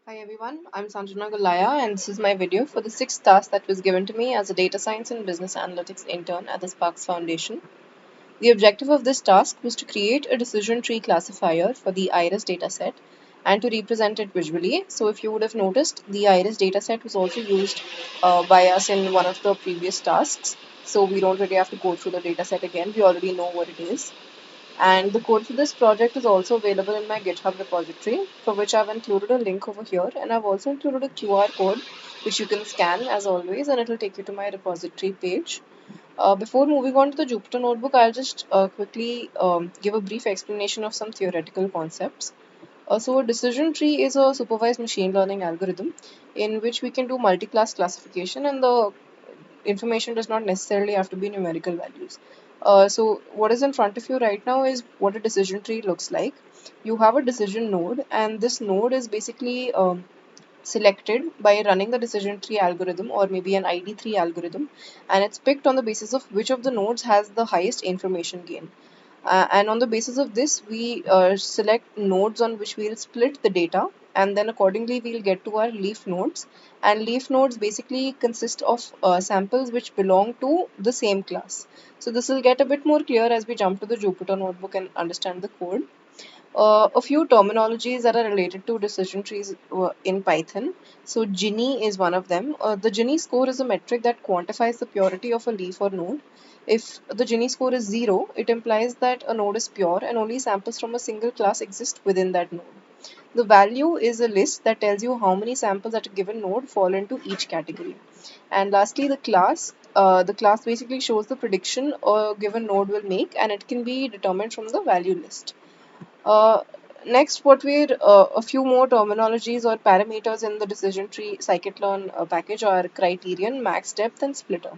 Hi everyone, I'm Sanjana Gulaya and this is my video for the sixth task that was given to me as a data science and business analytics intern at the Sparks Foundation. The objective of this task was to create a decision tree classifier for the IRIS dataset and to represent it visually. So if you would have noticed, the IRIS dataset was also used by us in one of the previous tasks. So we don't really have to go through the dataset again, we already know what it is. And the code for this project is also available in my GitHub repository, for which I've included a link over here. And I've also included a QR code, which you can scan as always, and it'll take you to my repository page. Before moving on to the Jupyter Notebook, I'll just quickly give a brief explanation of some theoretical concepts. So, a decision tree is a supervised machine learning algorithm in which we can do multi class classification, and the information does not necessarily have to be numerical values. So what is in front of you right now is what a decision tree looks like. You have a decision node, and this node is basically selected by running the decision tree algorithm or maybe an ID3 algorithm, and it's picked on the basis of which of the nodes has the highest information gain. And on the basis of this, we select nodes on which we'll split the data, and then accordingly, we'll get to our leaf nodes. And leaf nodes basically consist of samples which belong to the same class. So, this will get a bit more clear as we jump to the Jupyter notebook and understand the code. A few terminologies that are related to decision trees in Python. So, Gini is one of them. The Gini score is a metric that quantifies the purity of a leaf or node. If the Gini score is 0, it implies that a node is pure and only samples from a single class exist within that node. The value is a list that tells you how many samples at a given node fall into each category. And lastly, the class. The class basically shows the prediction a given node will make, and it can be determined from the value list. Uh, Next, what we're a few more terminologies or parameters in the decision tree scikit-learn package are criterion, max depth, and splitter.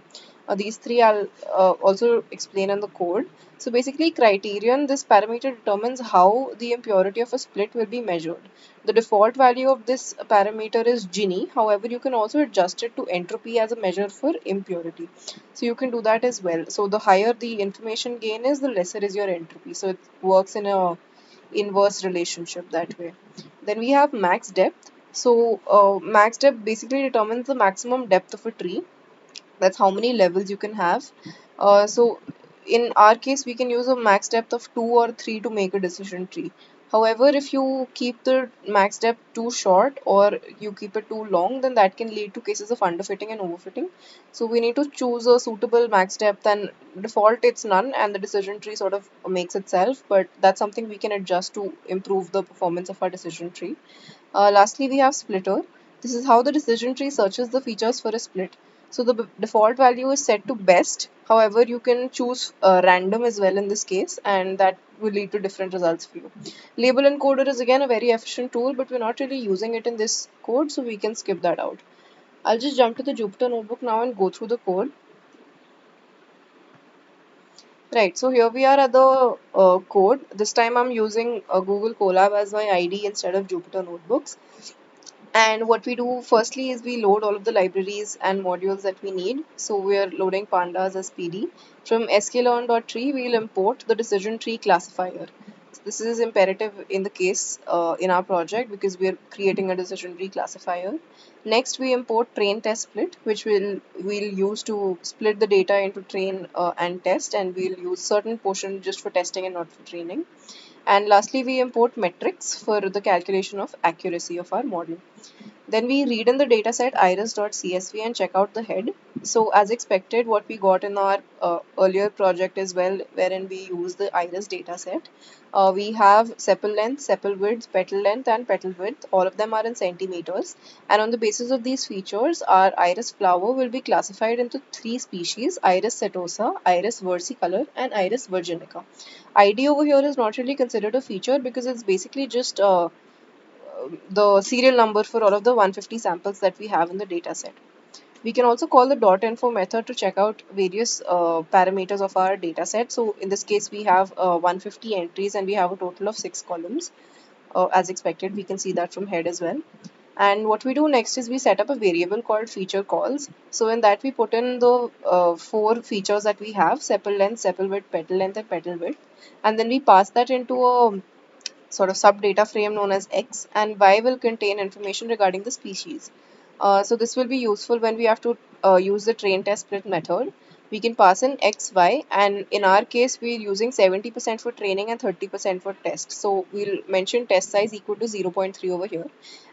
These three I'll also explain in the code. So basically, criterion, this parameter determines how the impurity of a split will be measured. The default value of this parameter is Gini. However, you can also adjust it to entropy as a measure for impurity. So you can do that as well. So the higher the information gain is, the lesser is your entropy. So it works in a inverse relationship that way. Then we have max depth. So max depth basically determines the maximum depth of a tree. That's how many levels you can have. So in our case, we can use a max depth of 2 or 3 to make a decision tree. However, if you keep the max depth too short or you keep it too long, then that can lead to cases of underfitting and overfitting. So we need to choose a suitable max depth, and default it's none, and the decision tree sort of makes itself, but that's something we can adjust to improve the performance of our decision tree. Lastly, we have splitter. This is how the decision tree searches the features for a split. So the default value is set to best. However, you can choose random as well in this case, and that will lead to different results for you. Label encoder is again a very efficient tool, but we're not really using it in this code, so we can skip that out. I'll just jump to the Jupyter notebook now and go through the code. Right, so here we are at the code. This time I'm using Google Colab as my ID instead of Jupyter Notebooks. And what we do firstly is we load all of the libraries and modules that we need. So we are loading pandas as PD. From sklearn.tree, we'll import the decision tree classifier. This is imperative in the case in our project because we are creating a decision tree classifier. Next, we import train test split, which we'll use to split the data into train and test, and we'll use certain portion just for testing and not for training. And lastly, we import metrics for the calculation of accuracy of our model. Then we read in the dataset iris.csv and check out the head. So as expected, what we got in our earlier project as well, wherein we use the iris dataset, we have sepal length, sepal width, petal length, and petal width. All of them are in centimeters. And on the basis of these features, our iris flower will be classified into three species: Iris setosa, Iris versicolor, and Iris virginica. ID over here is not really considered a feature because it's basically just the serial number for all of the 150 samples that we have in the data set. We can also call the .info method to check out various parameters of our data set. So in this case, we have 150 entries and we have a total of 6 columns. As expected, we can see that from head as well. And what we do next is we set up a variable called feature calls. So in that we put in the 4 features that we have: sepal length, sepal width, petal length, and petal width. And then we pass that into a sort of sub data frame known as X, and Y will contain information regarding the species. So this will be useful when we have to use the train test split method. We can pass in X, Y, and in our case, we're using 70% for training and 30% for test. So we'll mention test size equal to 0.3 over here.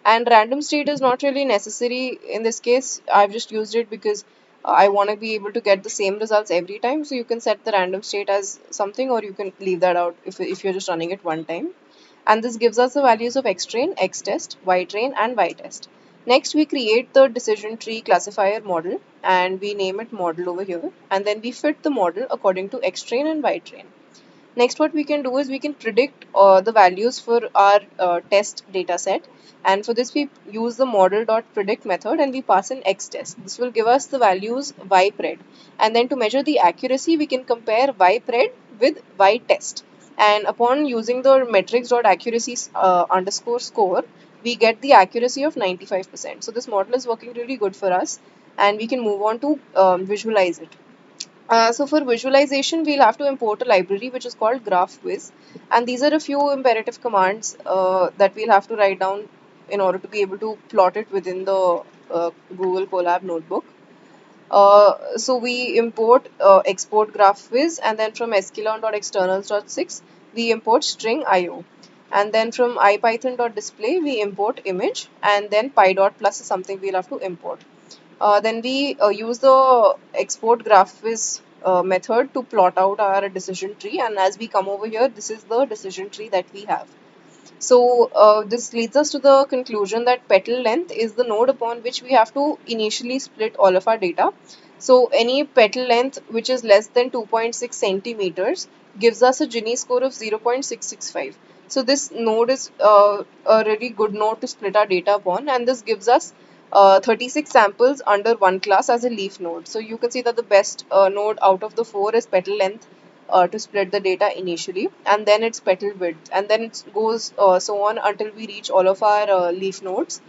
And random state is not really necessary in this case. I've just used it because I want to be able to get the same results every time. So you can set the random state as something, or you can leave that out if you're just running it one time. And this gives us the values of X train, X test, Y train, and Y test. Next, we create the decision tree classifier model and we name it model over here. And then we fit the model according to X train and Y train. Next, what we can do is we can predict the values for our test data set. And for this, we use the model.predict method and we pass in X test. This will give us the values Y pred. And then to measure the accuracy, we can compare Y pred with Y test. And upon using the metrics.accuracy underscore score, we get the accuracy of 95%. So this model is working really good for us and we can move on to visualize it. So for visualization, we'll have to import a library which is called GraphViz, and these are a few imperative commands that we'll have to write down in order to be able to plot it within the Google Colab notebook. So we import export GraphViz, and then from sklearn.externals.6 we import string IO, and then from ipython.display we import image, and then py.plus is something we'll have to import. Then we use the export GraphViz method to plot out our decision tree, and as we come over here, this is the decision tree that we have. So this leads us to the conclusion that petal length is the node upon which we have to initially split all of our data. So any petal length which is less than 2.6 centimeters gives us a Gini score of 0.665. So this node is a really good node to split our data upon, and this gives us 36 samples under one class as a leaf node. So you can see that the best node out of the four is petal length to split the data initially, and then it's petal width, and then it goes so on until we reach all of our leaf nodes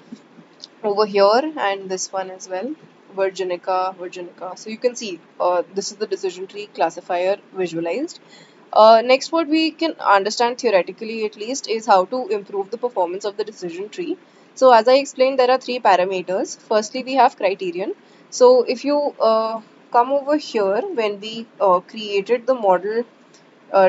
over here, and this one as well, Virginica. So you can see this is the decision tree classifier visualized. Next, what we can understand theoretically at least is how to improve the performance of the decision tree. So as I explained, there are three parameters. Firstly, we have criterion. So if you come over here, when we created the model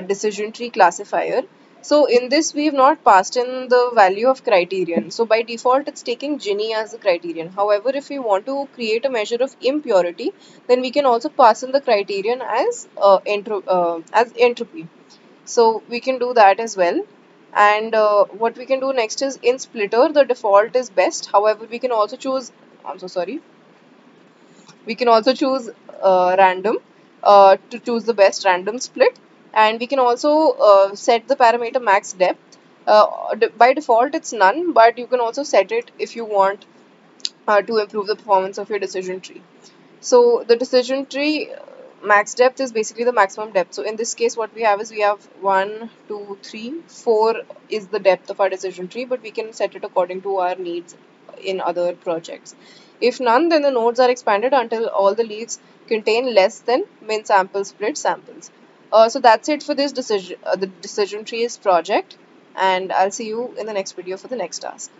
decision tree classifier. So in this, we have not passed in the value of criterion. So by default, it's taking Gini as the criterion. However, if we want to create a measure of impurity, then we can also pass in the criterion as entropy. So we can do that as well. And what we can do next is in splitter, the default is best. However, we can also choose, I'm so sorry, we can also choose random to choose the best random split, and we can also set the parameter max depth. By default, it's none, but you can also set it if you want to improve the performance of your decision tree. So the decision tree max depth is basically the maximum depth. So in this case, what we have is we have 1, 2, 3, 4 is the depth of our decision tree, but we can set it according to our needs in other projects. If none, then the nodes are expanded until all the leaves contain less than min sample split samples. So that's it for this the decision trees project, and I'll see you in the next video for the next task.